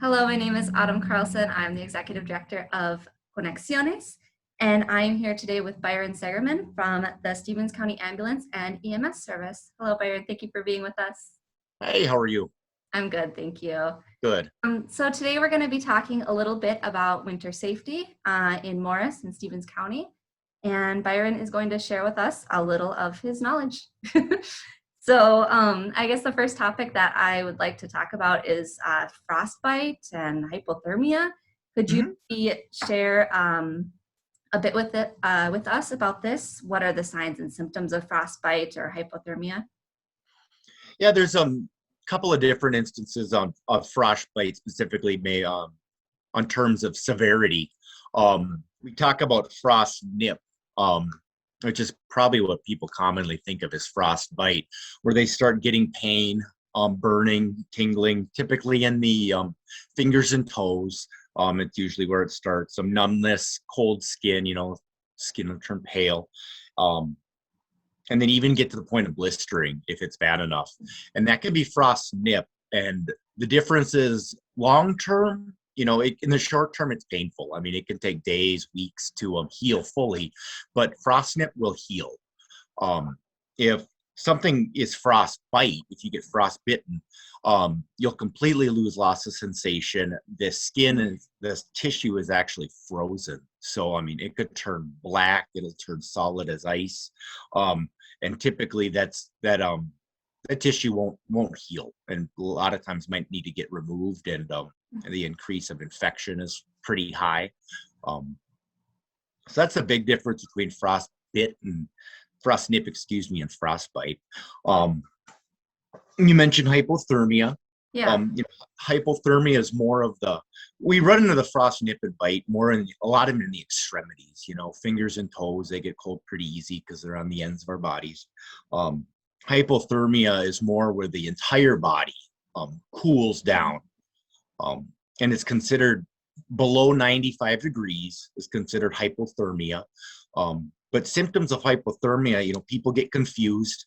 Hello, my name is Autumn Carlson. I'm the Executive Director of Conexiones, and I'm here today with Byron Seggerman from the Stevens County Ambulance and EMS Service. Hello, Byron. Thank you for being with us. Hey, how are you? I'm good, thank you. Good. So today we're going to be talking a little bit about winter safety in Morris and Stevens County, and Byron is going to share with us a little of his knowledge. So I guess the first topic that I would like to talk about is frostbite and hypothermia. Could you share a bit with us about this? What are the signs and symptoms of frostbite or hypothermia? Yeah, there's a couple of different instances of frostbite specifically on terms of severity. We talk about frost nip, which is probably what people commonly think of as frostbite, where they start getting pain, burning, tingling, typically in the fingers and toes. It's usually where it starts. Some numbness, cold skin, skin will turn pale. And then even get to the point of blistering if it's bad enough. And that can be frost nip. And the difference is long-term, in the short term, it's painful. I mean, it can take days, weeks to heal fully, but frost nip will heal. If something is frostbite, if you get frostbitten, you'll completely lose loss of sensation. The skin and the tissue is actually frozen. So, I mean, it could turn black, it'll turn solid as ice. And typically that tissue won't heal. And a lot of times might need to get removed, and the increase of infection is pretty high. So that's a big difference between frostbite and frostnip, and frostbite. You mentioned hypothermia. Yeah. Hypothermia is more of we run into the frost nip and bite more in a lot of them in the extremities, fingers and toes. They get cold pretty easy because they're on the ends of our bodies. Hypothermia is more where the entire body cools down, and it's considered below 95 degrees is considered hypothermia. But symptoms of hypothermia, people get confused.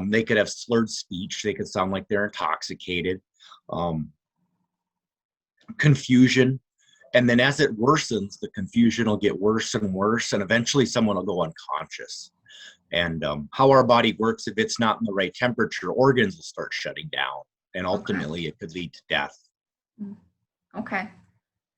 They could have slurred speech. They could sound like they're intoxicated. Confusion. And then as it worsens, the confusion will get worse and worse. And eventually someone will go unconscious. And how our body works, if it's not in the right temperature, organs will start shutting down. And ultimately it could lead to death. Okay.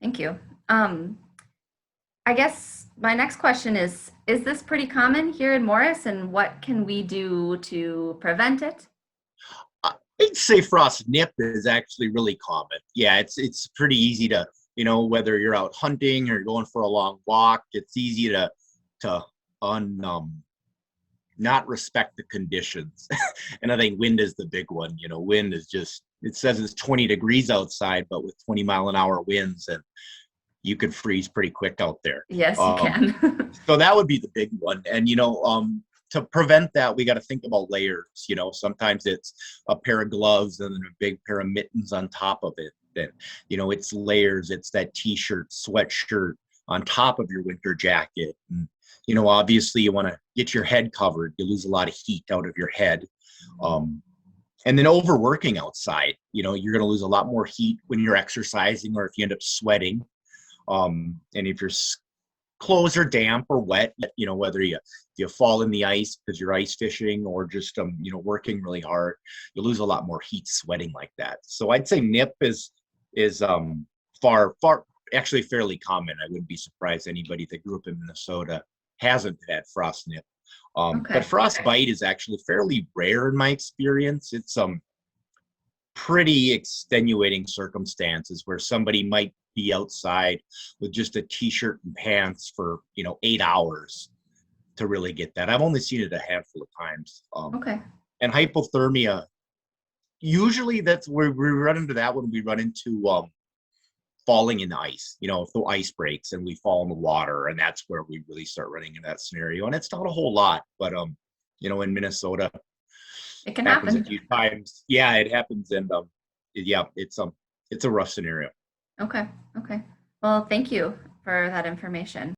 Thank you. I guess my next question is this pretty common here in Morris, and what can we do to prevent it? I'd say frost nip is actually really common. Yeah, it's pretty easy to, whether you're out hunting or going for a long walk, it's easy to not respect the conditions. And I think wind is the big one. Wind is just, it says it's 20 degrees outside, but with 20-mile-an-hour winds, and you could freeze pretty quick out there. Yes, you can. So that would be the big one. And, to prevent that, we got to think about layers. Sometimes it's a pair of gloves and then a big pair of mittens on top of it. Then, it's layers. It's that t-shirt, sweatshirt on top of your winter jacket. And, obviously you want to get your head covered. You lose a lot of heat out of your head. And then overworking outside, you're going to lose a lot more heat when you're exercising, or if you end up sweating. And if your clothes are damp or wet, whether you fall in the ice because you're ice fishing or just working really hard, you lose a lot more heat sweating like that. So I'd say nip is far actually fairly common. I wouldn't be surprised anybody that grew up in Minnesota hasn't had frost nip. But frostbite is actually fairly rare in my experience. It's pretty extenuating circumstances where somebody might be outside with just a t-shirt and pants for 8 hours to really get that. I've only seen it a handful of times. And hypothermia, usually that's where we run into that when we run into falling in the ice. If the ice breaks and we fall in the water, and that's where we really start running into that scenario. And it's not a whole lot, but in Minnesota, it can happens happen a few times. Yeah, it happens, and it's a rough scenario. Okay. Well, thank you for that information.